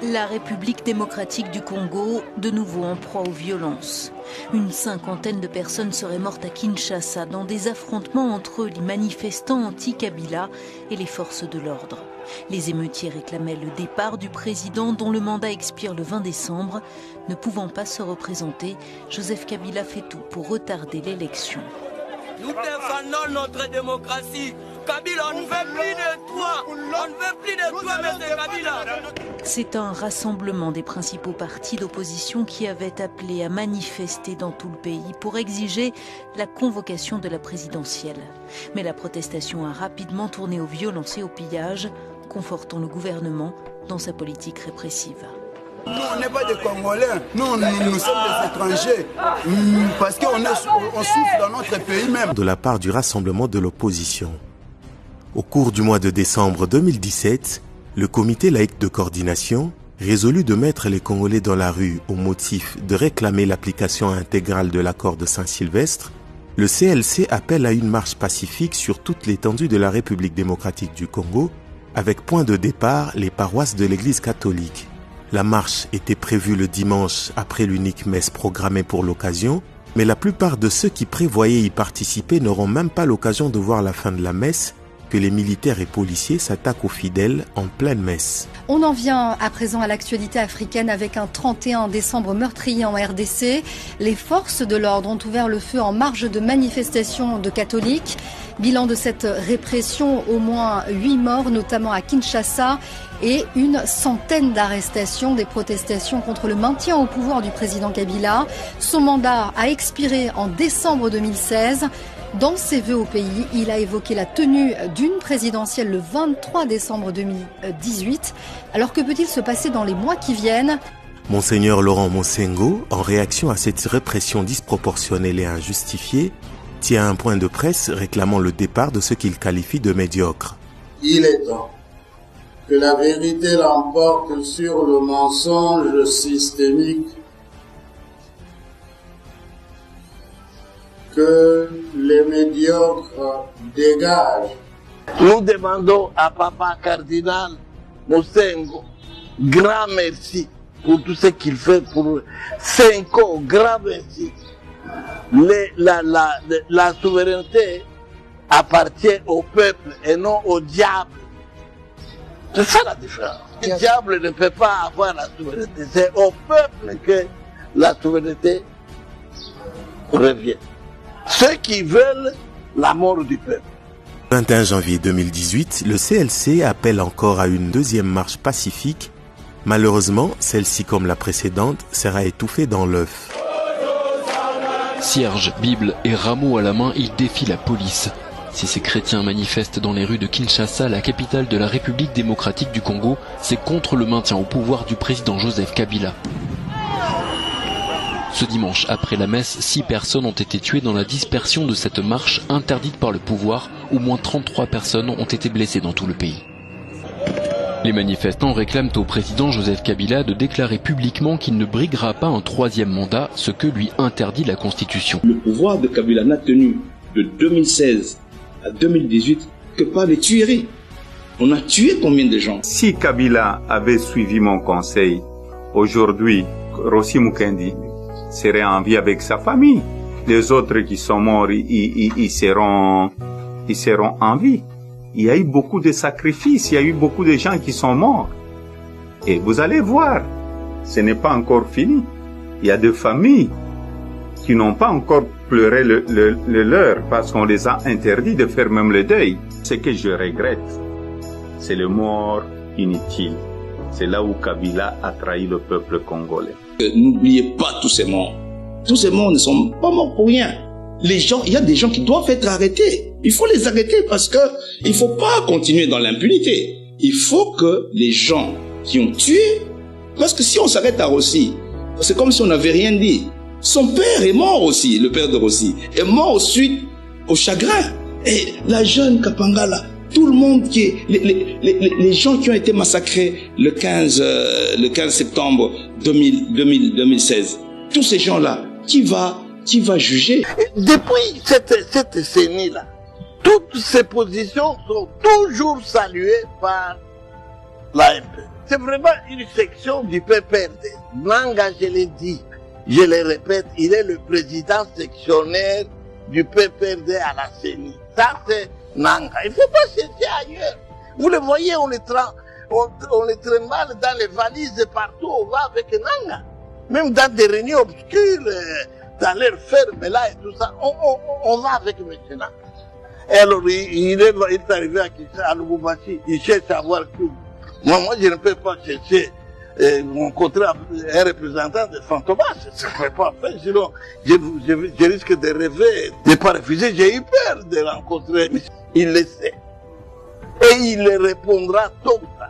La République démocratique du Congo, de nouveau en proie aux violences. Une cinquantaine de personnes seraient mortes à Kinshasa dans des affrontements entre les manifestants anti-Kabila et les forces de l'ordre. Les émeutiers réclamaient le départ du président dont le mandat expire le 20 décembre. Ne pouvant pas se représenter, Joseph Kabila fait tout pour retarder l'élection. Nous défendons notre démocratie. Kabila, on ne veut plus de toi. On ne veut plus de toi, M. Kabila. C'est un rassemblement des principaux partis d'opposition qui avaient appelé à manifester dans tout le pays pour exiger la convocation de la présidentielle. Mais la protestation a rapidement tourné aux violences et au pillage, confortant le gouvernement dans sa politique répressive. Nous, on n'est pas des Congolais, nous sommes des étrangers, parce qu'on souffre dans notre pays même. De la part du rassemblement de l'opposition. Au cours du mois de décembre 2017, le comité laïque de coordination résolut de mettre les Congolais dans la rue au motif de réclamer l'application intégrale de l'accord de Saint-Sylvestre. Le CLC appelle à une marche pacifique sur toute l'étendue de la République démocratique du Congo, avec point de départ les paroisses de l'Église catholique. La marche était prévue le dimanche après l'unique messe programmée pour l'occasion, mais la plupart de ceux qui prévoyaient y participer n'auront même pas l'occasion de voir la fin de la messe, que les militaires et policiers s'attaquent aux fidèles en pleine messe. On en vient à présent à l'actualité africaine avec un 31 décembre meurtrier en RDC. Les forces de l'ordre ont ouvert le feu en marge de manifestations de catholiques. Bilan de cette répression, au moins 8 morts, notamment à Kinshasa, et une centaine d'arrestations, des protestations contre le maintien au pouvoir du président Kabila. Son mandat a expiré en décembre 2016. Dans ses vœux au pays, il a évoqué la tenue d'une présidentielle le 23 décembre 2018. Alors que peut-il se passer dans les mois qui viennent ? Monseigneur Laurent Monsengo, en réaction à cette répression disproportionnelle et injustifiée, tient un point de presse réclamant le départ de ce qu'il qualifie de médiocre. Il est temps que la vérité l'emporte sur le mensonge systémique, que les médiocres dégagent. Nous demandons à Papa Cardinal Monsengo grand merci pour tout ce qu'il fait pour 5 ans, grand merci. La souveraineté appartient au peuple et non au diable. C'est ça la différence. Le diable ne peut pas avoir la souveraineté. C'est au peuple que la souveraineté revient. Ceux qui veulent la mort du peuple. Le 21 janvier 2018, le CLC appelle encore à une deuxième marche pacifique. Malheureusement, celle-ci, comme la précédente, sera étouffée dans l'œuf. Cierge, Bible et rameaux à la main, ils défient la police. Si ces chrétiens manifestent dans les rues de Kinshasa, la capitale de la République démocratique du Congo, c'est contre le maintien au pouvoir du président Joseph Kabila. Ce dimanche, après la messe, 6 personnes ont été tuées dans la dispersion de cette marche interdite par le pouvoir. Au moins 33 personnes ont été blessées dans tout le pays. Les manifestants réclament au président Joseph Kabila de déclarer publiquement qu'il ne briguera pas un 3e mandat, ce que lui interdit la Constitution. Le pouvoir de Kabila n'a tenu de 2016 à 2018 que par les tueries. On a tué combien de gens? Si Kabila avait suivi mon conseil, aujourd'hui, Rossi Mukendi serait en vie avec sa famille. Les autres qui sont morts, ils seront en vie. Il y a eu beaucoup de sacrifices, il y a eu beaucoup de gens qui sont morts. Et vous allez voir, ce n'est pas encore fini. Il y a des familles qui n'ont pas encore pleuré le leur parce qu'on les a interdits de faire même le deuil. Ce que je regrette, c'est le mort inutile. C'est là où Kabila a trahi le peuple congolais. N'oubliez pas tous ces morts. Tous ces morts ne sont pas morts pour rien. Les gens, il y a des gens qui doivent être arrêtés. Il faut les arrêter parce que il faut pas continuer dans l'impunité. Il faut que les gens qui ont tué, parce que si on s'arrête à Rossi, c'est comme si on n'avait rien dit. Son père est mort aussi, le père de Rossi, est mort suite au chagrin. Et la jeune Kapangala, tout le monde qui est, les gens qui ont été massacrés le 15 septembre 2016, tous ces gens-là, qui va juger? Depuis cette décennie-là, toutes ces positions sont toujours saluées par l'AMP. c'est vraiment une section du PPRD. Nanga, je l'ai dit, je le répète, il est le président sectionnaire du PPRD à la CENI. Ça, c'est Nanga. Il ne faut pas chercher ailleurs. Vous le voyez, on est très mal dans les valises partout, on va avec Nanga. Même dans des réunions obscures, dans l'air ferme là et tout ça, on va avec M. Nanga. Et alors, il est arrivé à Lubumbashi, il cherche à avoir tout. Moi, je ne peux pas chercher rencontrer un représentant de Fantomas. Je ne peux pas faire, sinon je risque de rêver, de ne pas refuser. J'ai eu peur de rencontrer. Il le sait. Et il répondra tôt ou tard.